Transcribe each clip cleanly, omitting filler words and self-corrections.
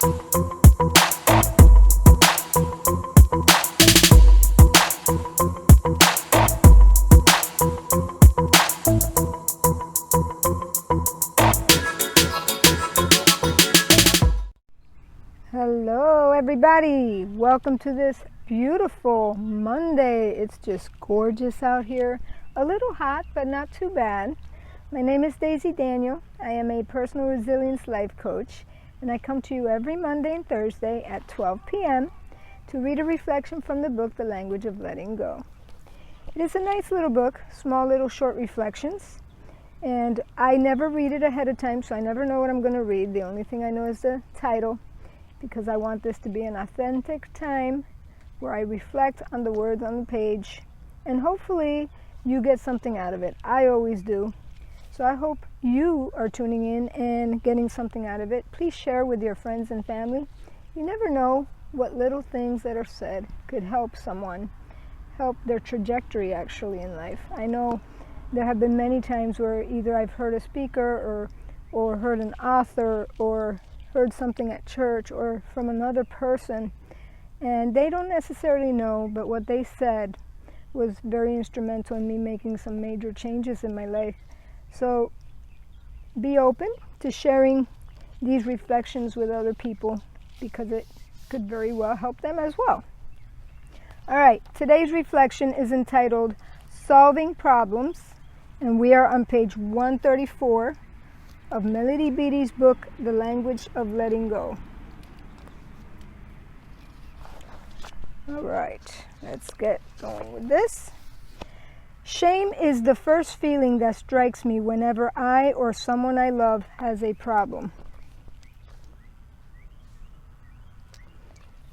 Hello everybody, welcome to this beautiful Monday. It's just gorgeous out here, a little hot but not too bad. My name is Daisy Daniel. I am a personal resilience life coach, and I come to you every Monday and Thursday at 12 p.m. to read a reflection from the book The Language of Letting Go. It is a nice little book, small little short reflections, and I never read it ahead of time, so I never know what I'm going to read. The only thing I know is the title, because I want this to be an authentic time where I reflect on the words on the page, and hopefully you get something out of it. I always do. So I hope you are tuning in and getting something out of it. Please share with your friends and family. You never know what little things that are said could help someone, help their trajectory actually in life. I know there have been many times where either I've heard a speaker or heard an author or heard something at church or from another person, and they don't necessarily know, but what they said was very instrumental in me making some major changes in my life. So be open to sharing these reflections with other people, because it could very well help them as well. All right, today's reflection is entitled Solving Problems, and we are on page 134 of Melody Beattie's book, The Language of Letting Go. All right, let's get going with this. Shame is the first feeling that strikes me whenever I or someone I love has a problem,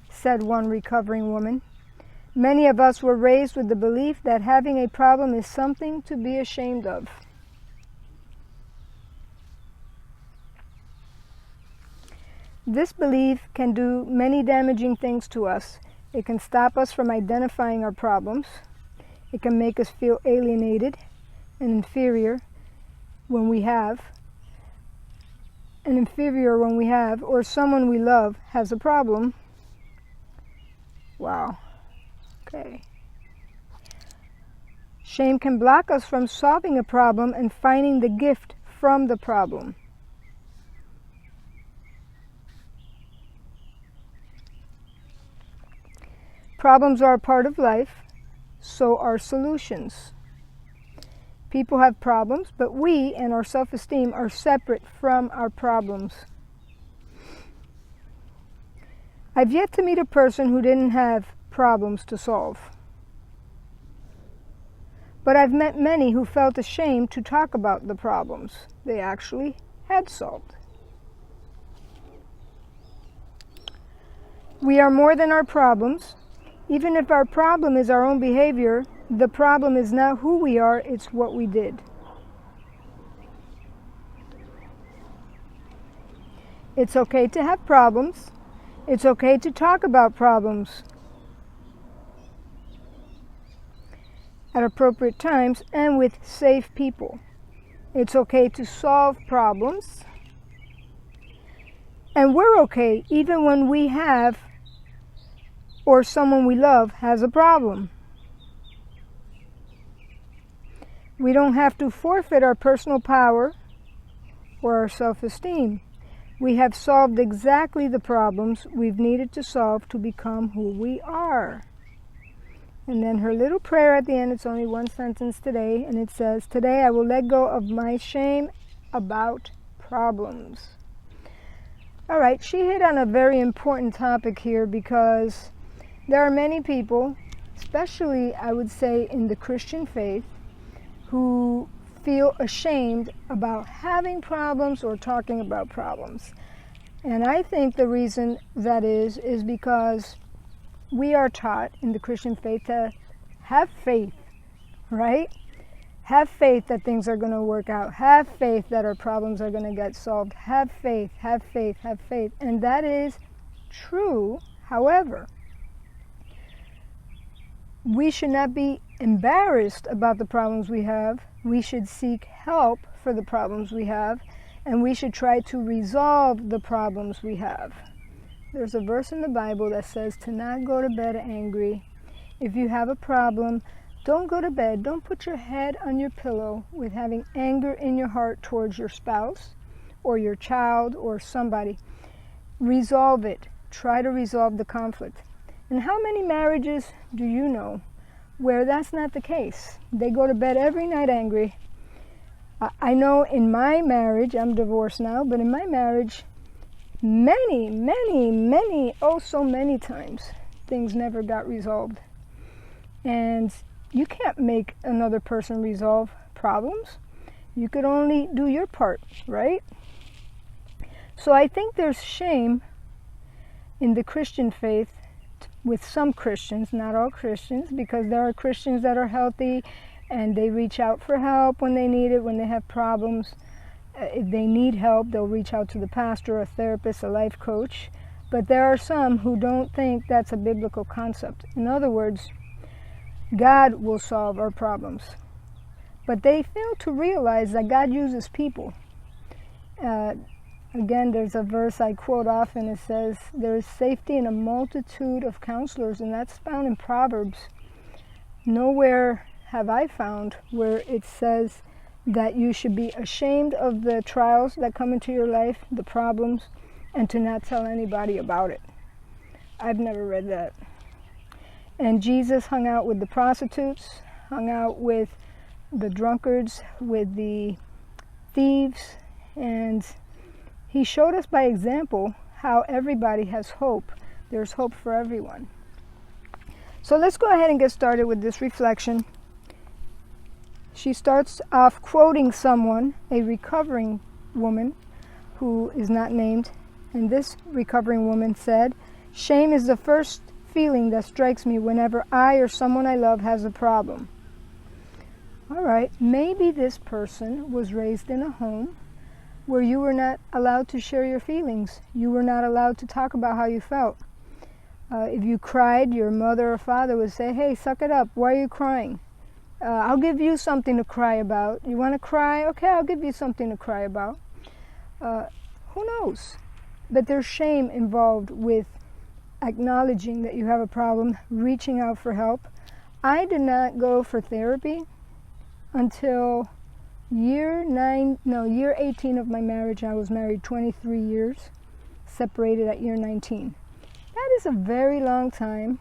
said one recovering woman. Many of us were raised with the belief that having a problem is something to be ashamed of. This belief can do many damaging things to us. It can stop us from identifying our problems. It can make us feel alienated and inferior when we have, or someone we love has a problem. Wow. Okay. Shame can block us from solving a problem and finding the gift from the problem. Problems are a part of life, so are solutions. People have problems, but we and our self-esteem are separate from our problems. I've yet to meet a person who didn't have problems to solve. But I've met many who felt ashamed to talk about the problems they actually had solved. We are more than our problems. Even if our problem is our own behavior, the problem is not who we are, it's what we did. It's okay to have problems. It's okay to talk about problems at appropriate times and with safe people. It's okay to solve problems. And we're okay even when we have or someone we love has a problem. We don't have to forfeit our personal power or our self-esteem. We have solved exactly the problems we've needed to solve to become who we are. And then her little prayer at the end, it's only one sentence today, and it says, "Today I will let go of my shame about problems." All right, she hit on a very important topic here, because there are many people, especially I would say in the Christian faith, who feel ashamed about having problems or talking about problems. And I think the reason that is because we are taught in the Christian faith to have faith, right? Have faith that things are going to work out. Have faith that our problems are going to get solved. Have faith, have faith, have faith. And that is true. However, we should not be embarrassed about the problems we have. We should seek help for the problems we have, and we should try to resolve the problems we have. There's a verse in the Bible that says to not go to bed angry. If you have a problem, don't go to bed. Don't put your head on your pillow with having anger in your heart towards your spouse or your child or somebody. Resolve it. Try to resolve the conflict. And how many marriages do you know where that's not the case? They go to bed every night angry. I know in my marriage, I'm divorced now, but in my marriage, many, oh so many times, things never got resolved. And you can't make another person resolve problems. You could only do your part, right? So I think there's shame in the Christian faith with some Christians, not all Christians, because there are Christians that are healthy and they reach out for help when they need it, when they have problems. If they need help, they'll reach out to the pastor, a therapist, a life coach. But there are some who don't think that's a biblical concept. In other words, God will solve our problems. But they fail to realize that God uses people. Again, there's a verse I quote often. It says, there is safety in a multitude of counselors, and that's found in Proverbs. Nowhere have I found where it says that you should be ashamed of the trials that come into your life, the problems, and to not tell anybody about it. I've never read that. And Jesus hung out with the prostitutes, hung out with the drunkards, with the thieves, and he showed us by example how everybody has hope. There's hope for everyone. So let's go ahead and get started with this reflection. She starts off quoting someone, a recovering woman who is not named. And this recovering woman said, "Shame is the first feeling that strikes me whenever I or someone I love has a problem." All right, maybe this person was raised in a home where you were not allowed to share your feelings. You were not allowed to talk about how you felt. If you cried, your mother or father would say, "Hey, suck it up. Why are you crying? I'll give you something to cry about. You want to cry? Okay, I'll give you something to cry about." Who knows? But there's shame involved with acknowledging that you have a problem, reaching out for help. I did not go for therapy until year 18 of my marriage. I was married 23 years, separated at year 19. That is a very long time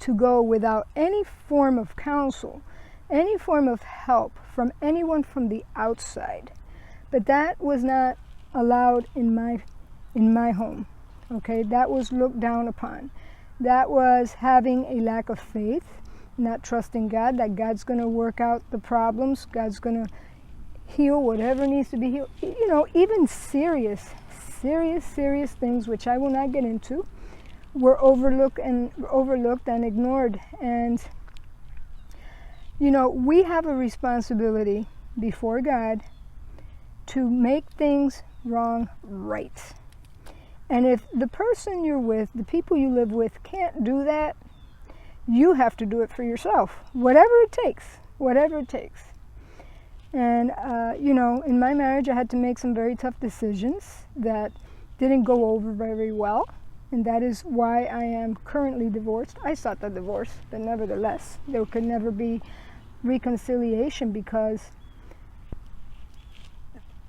to go without any form of counsel, any form of help from anyone from the outside. But that was not allowed in my home. Okay, that was looked down upon. That was having a lack of faith, not trusting God, that God's going to work out the problems, God's going to heal whatever needs to be healed. You know, even serious things, which I will not get into, were overlooked and ignored. And, you know, we have a responsibility before God to make things wrong right. And if the person you're with, the people you live with, can't do that, you have to do it for yourself. Whatever it takes. And, you know, in my marriage, I had to make some very tough decisions that didn't go over very well. And that is why I am currently divorced. I sought the divorce, but nevertheless, there could never be reconciliation because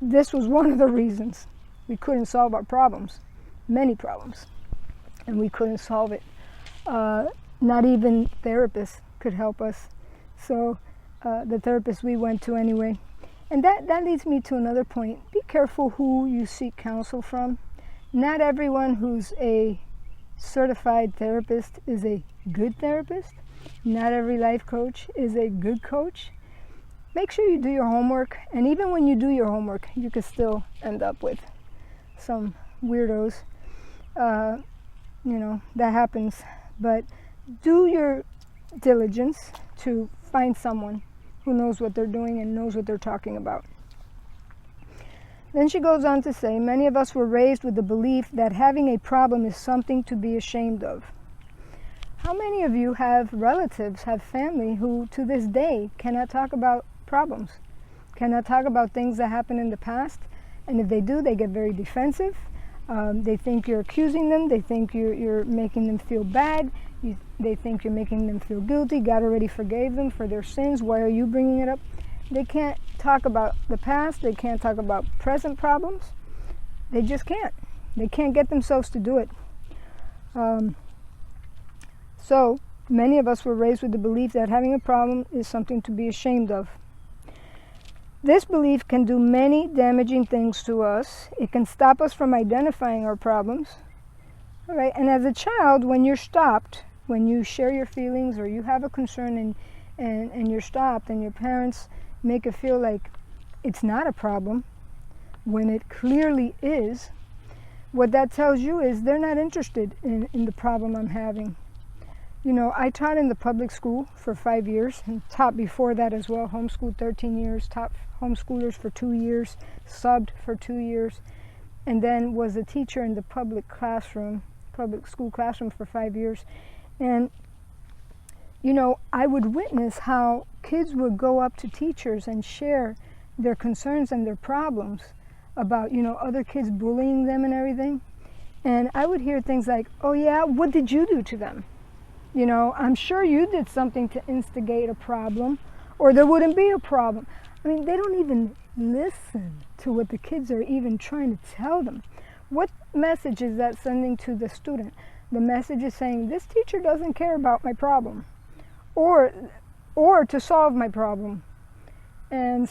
this was one of the reasons we couldn't solve our problems. Many problems, and we couldn't solve it. Not even therapists could help us. So the therapist we went to anyway. And that leads me to another point. Be careful who you seek counsel from. Not everyone who's a certified therapist is a good therapist. Not every life coach is a good coach. Make sure you do your homework, and even when you do your homework, you could still end up with some weirdos. You know, that happens. But do your diligence to find someone who knows what they're doing and knows what they're talking about. Then she goes on to say, many of us were raised with the belief that having a problem is something to be ashamed of. How many of you have relatives, have family who to this day cannot talk about problems, cannot talk about things that happened in the past? And if they do, they get very defensive. They think you're accusing them. They think you're making them feel bad. They think you're making them feel guilty. God already forgave them for their sins. Why are you bringing it up? They can't talk about the past. They can't talk about present problems. They just can't. They can't get themselves to do it. So many of us were raised with the belief that having a problem is something to be ashamed of. This belief can do many damaging things to us. It can stop us from identifying our problems. All right? And as a child, when you're stopped, when you share your feelings or you have a concern and you're stopped and your parents make it feel like it's not a problem, when it clearly is, what that tells you is they're not interested in the problem I'm having. You know, I taught in the public school for 5 years and taught before that as well, homeschooled 13 years, taught homeschoolers for 2 years, subbed for 2 years, and then was a teacher in the public school classroom for 5 years. And, you know, I would witness how kids would go up to teachers and share their concerns and their problems about, you know, other kids bullying them and everything. And I would hear things like, oh yeah, what did you do to them? You know, I'm sure you did something to instigate a problem, or there wouldn't be a problem. I mean, they don't even listen to what the kids are even trying to tell them. What message is that sending to the student? The message is saying, this teacher doesn't care about my problem, or to solve my problem. And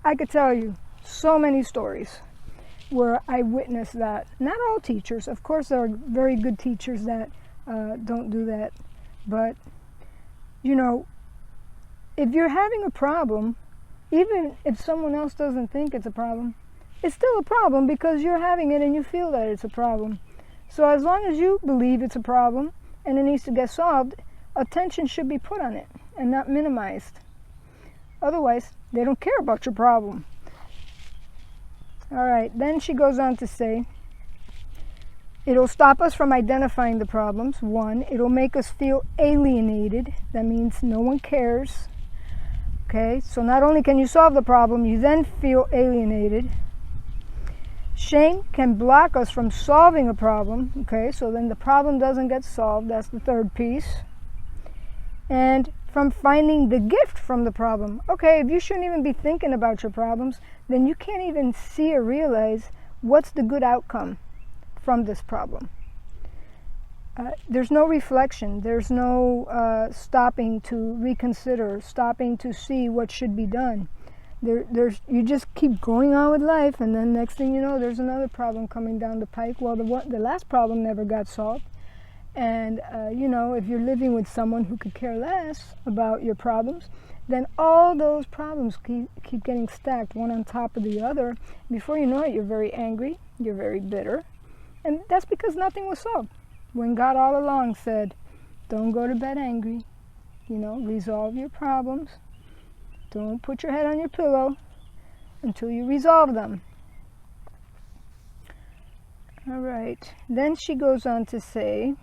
I could tell you so many stories where I witnessed that. Not all teachers, of course there are very good teachers that don't do that, but you know, if you're having a problem, even if someone else doesn't think it's a problem, it's still a problem because you're having it and you feel that it's a problem. So as long as you believe it's a problem and it needs to get solved, attention should be put on it and not minimized. Otherwise, they don't care about your problem. All right, then she goes on to say, it'll stop us from identifying the problems. 1, it'll make us feel alienated. That means no one cares. Okay, so not only can you solve the problem, you then feel alienated. Shame can block us from solving a problem. Okay, so then the problem doesn't get solved. That's the third piece. And from finding the gift from the problem. Okay, if you shouldn't even be thinking about your problems, then you can't even see or realize what's the good outcome from this problem. There's no reflection. There's no stopping to reconsider, stopping to see what should be done. You just keep going on with life, and then next thing you know, there's another problem coming down the pike. Well, the last problem never got solved. And, you know, if you're living with someone who could care less about your problems, then all those problems keep getting stacked one on top of the other. Before you know it, you're very angry, you're very bitter. And that's because nothing was solved. When God all along said, don't go to bed angry, you know, resolve your problems. Don't put your head on your pillow until you resolve them. All right. Then she goes on to say,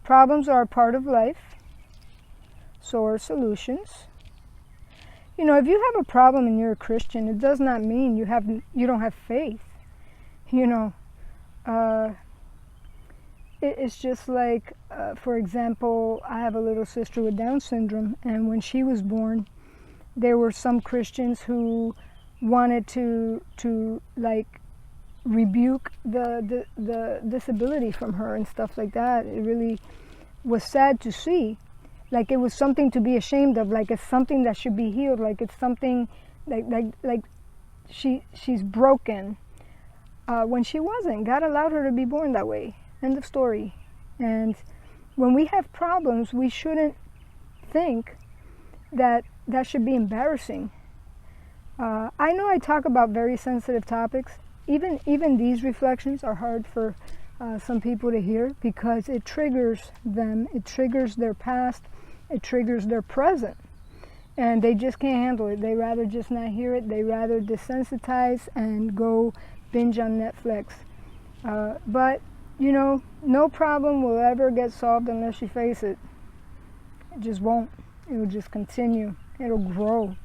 problems are a part of life, so are solutions. You know, if you have a problem and you're a Christian, it does not mean you don't have faith. You know, it's just like, for example, I have a little sister with Down syndrome, and when she was born, there were some Christians who wanted to like rebuke the disability from her and stuff like that. It really was sad to see. Like it was something to be ashamed of, like it's something that should be healed, like it's something like she's broken. When she wasn't. God allowed her to be born that way. End of story. And when we have problems, we shouldn't think that should be embarrassing. I know I talk about very sensitive topics. Even these reflections are hard for some people to hear because it triggers them. It triggers their past. It triggers their present. And they just can't handle it. They rather just not hear it. They rather desensitize and go binge on Netflix. But, you know, no problem will ever get solved unless you face it. It just won't. It will just continue. It'll grow.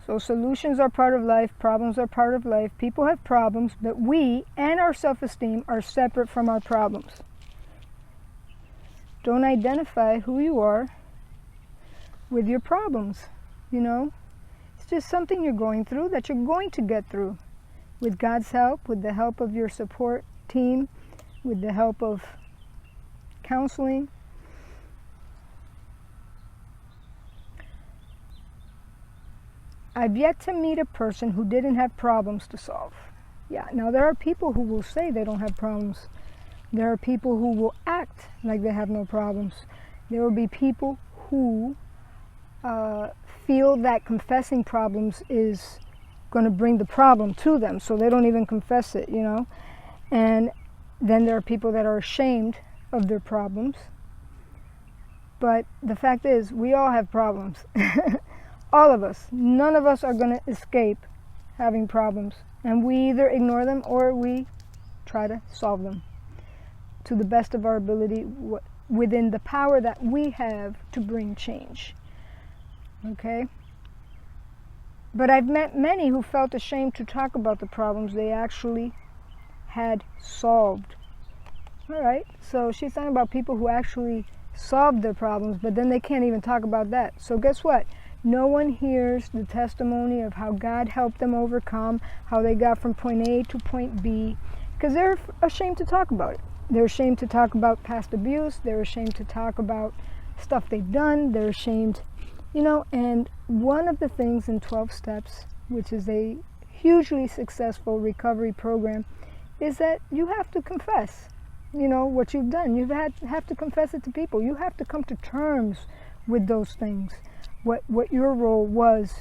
So solutions are part of life, problems are part of life. People have problems, but we and our self-esteem are separate from our problems. Don't identify who you are with your problems, you know. It's just something you're going through that you're going to get through. With God's help, with the help of your support team, with the help of counseling. I've yet to meet a person who didn't have problems to solve. Yeah, now there are people who will say they don't have problems. There are people who will act like they have no problems. There will be people who feel that confessing problems is going to bring the problem to them, so they don't even confess it, you know. And then there are people that are ashamed of their problems. But the fact is, we all have problems. All of us. None of us are going to escape having problems. And we either ignore them or we try to solve them to the best of our ability within the power that we have to bring change. Okay? But I've met many who felt ashamed to talk about the problems they actually had solved. All right, so she's talking about people who actually solved their problems, but then they can't even talk about that. So guess what? No one hears the testimony of how God helped them overcome, how they got from point A to point B, because they're ashamed to talk about it. They're ashamed to talk about past abuse. They're ashamed to talk about stuff they've done. They're ashamed, you know, and one of the things in 12 Steps, which is a hugely successful recovery program, is that you have to confess, you know, what you've done. You have to confess it to people. You have to come to terms with those things, what your role was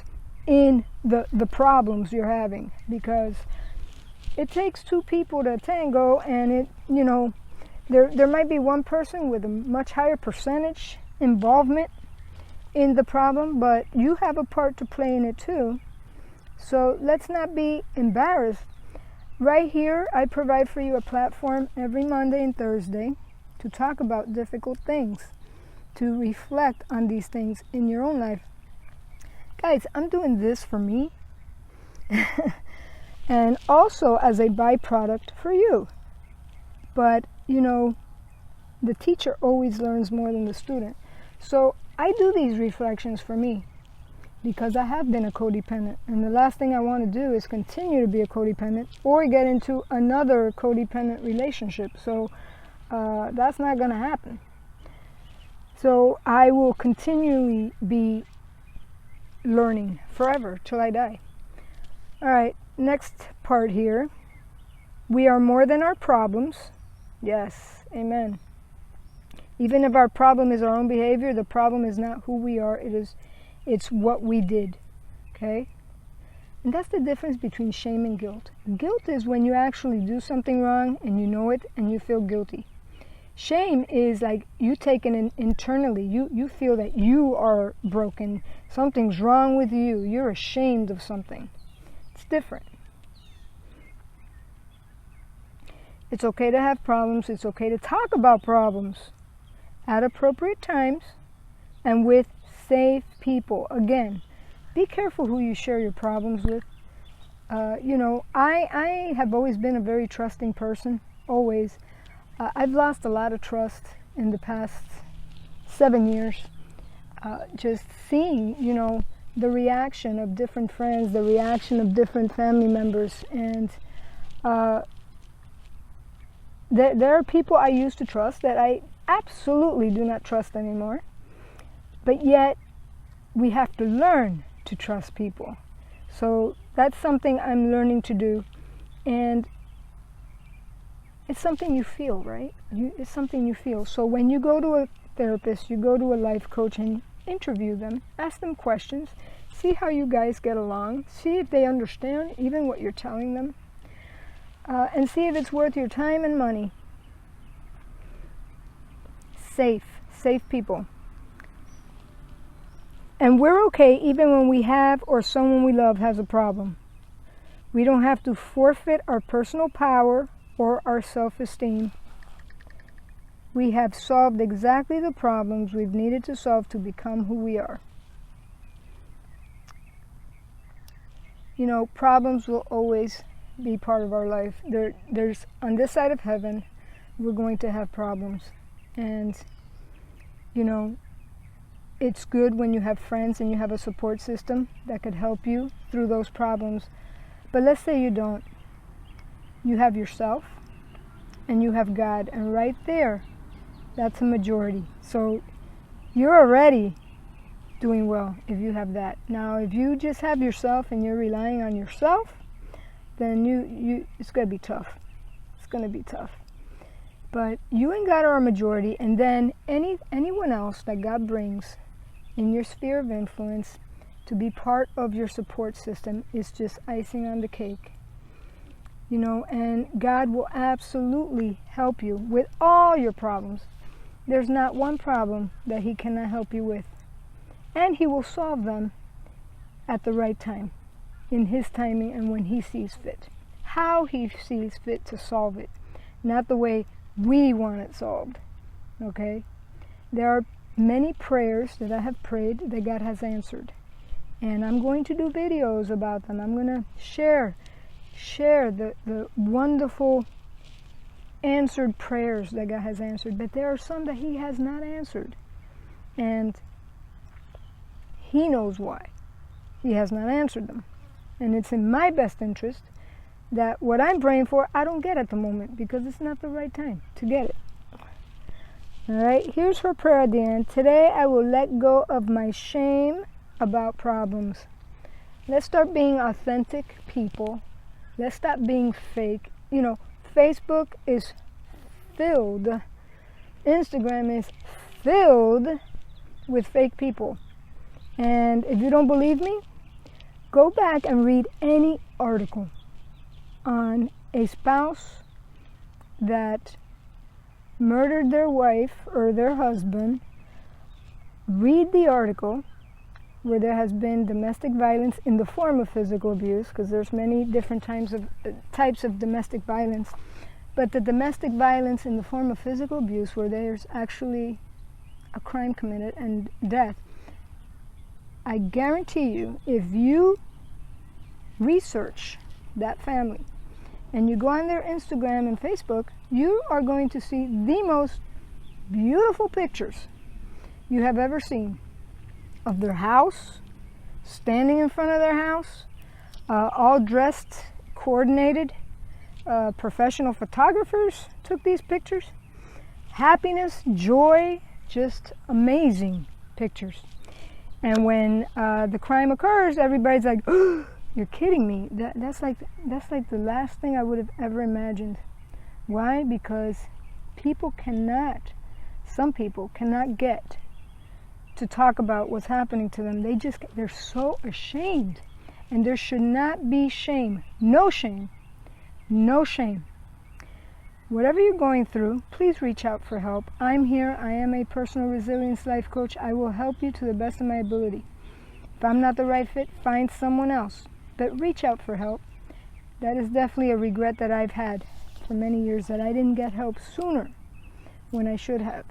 in the problems you're having, because it takes two people to tango, and it, you know, there might be one person with a much higher percentage involvement in the problem, but you have a part to play in it too. So let's not be embarrassed. Right here, I provide for you a platform every Monday and Thursday to talk about difficult things, to reflect on these things in your own life. Guys, I'm doing this for me and also as a byproduct for you. But, you know, the teacher always learns more than the student. So I do these reflections for me because I have been a codependent, and the last thing I want to do is continue to be a codependent or get into another codependent relationship. So that's not going to happen. So I will continually be learning forever till I die. All right, next part here. We are more than our problems. Yes, amen. Even if our problem is our own behavior, the problem is not who we are, it's what we did, okay? And that's the difference between shame and guilt. Guilt is when you actually do something wrong and you know it and you feel guilty. Shame is like you take it internally. You feel that you are broken. Something's wrong with you. You're ashamed of something. It's different. It's okay to have problems. It's okay to talk about problems at appropriate times and with safe people. Again, be careful who you share your problems with. You know, I have always been a very trusting person, always. I've lost a lot of trust in the past 7 years. Just seeing, you know, the reaction of different friends, the reaction of different family members, and there are people I used to trust that I absolutely do not trust anymore. But yet, we have to learn to trust people. So that's something I'm learning to do. And it's something you feel, right? It's something you feel. So when you go to a therapist, you go to a life coach and interview them, ask them questions, see how you guys get along, see if they understand even what you're telling them, and see if it's worth your time and money. Safe people. And we're okay even when we have or someone we love has a problem. We don't have to forfeit our personal power or our self-esteem. We have solved exactly the problems we've needed to solve to become who we are. You know, problems will always be part of our life. There's on this side of heaven, we're going to have problems. And, you know, it's good when you have friends and you have a support system that could help you through those problems. But let's say you don't. You have yourself and you have God. And right there, that's a majority. So you're already doing well if you have that. Now, if you just have yourself and you're relying on yourself, then it's going to be tough. It's going to be tough. But you and God are a majority, and then anyone else that God brings in your sphere of influence to be part of your support system is just icing on the cake. You know, and God will absolutely help you with all your problems. There's not one problem that He cannot help you with. And He will solve them at the right time, in His timing and when He sees fit. How He sees fit to solve it, not the way we want it solved. Okay? There are many prayers that I have prayed that God has answered. And I'm going to do videos about them. I'm going to share the wonderful answered prayers that God has answered. But there are some that He has not answered. And He knows why He has not answered them. And it's in my best interest that what I'm praying for, I don't get at the moment because it's not the right time to get it. All right, here's her prayer at the end. Today I will let go of my shame about problems. Let's start being authentic people. Let's stop being fake. You know, Facebook is filled, Instagram is filled with fake people. And if you don't believe me, go back and read any article on a spouse that murdered their wife or their husband. Read the article where there has been domestic violence in the form of physical abuse, because there's many different types of domestic violence. But the domestic violence in the form of physical abuse, where there's actually a crime committed and death, I guarantee you, if you research that family and you go on their Instagram and Facebook, you are going to see the most beautiful pictures you have ever seen of their house, standing in front of their house, all dressed, coordinated. Professional photographers took these pictures. Happiness, joy, just amazing pictures. And when the crime occurs, everybody's like, oh, you're kidding me. That's like the last thing I would have ever imagined. Why? Because some people cannot get to talk about what's happening to them. They're so ashamed. And there should not be shame. No shame. No shame. Whatever you're going through, please reach out for help. I'm here. I am a personal resilience life coach. I will help you to the best of my ability. If I'm not the right fit, find someone else. But reach out for help. That is definitely a regret that I've had for many years, that I didn't get help sooner when I should have.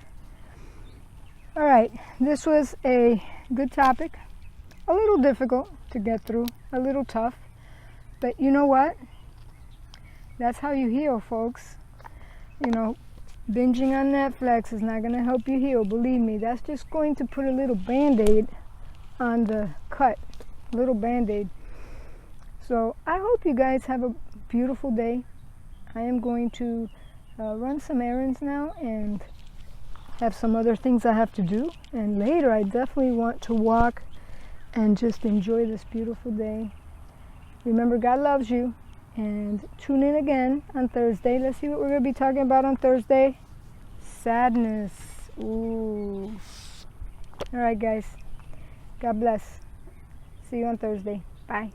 All right, this was a good topic. A little difficult to get through, a little tough. But you know what? That's how you heal, folks. You know, binging on Netflix is not going to help you heal. Believe me, that's just going to put a little Band-Aid on the cut. A little Band-Aid. So I hope you guys have a beautiful day. I am going to run some errands now and have some other things I have to do. And later I definitely want to walk and just enjoy this beautiful day. Remember, God loves you. And tune in again on Thursday. Let's see what we're going to be talking about on Thursday. Sadness. Ooh. All right, guys. God bless. See you on Thursday. Bye.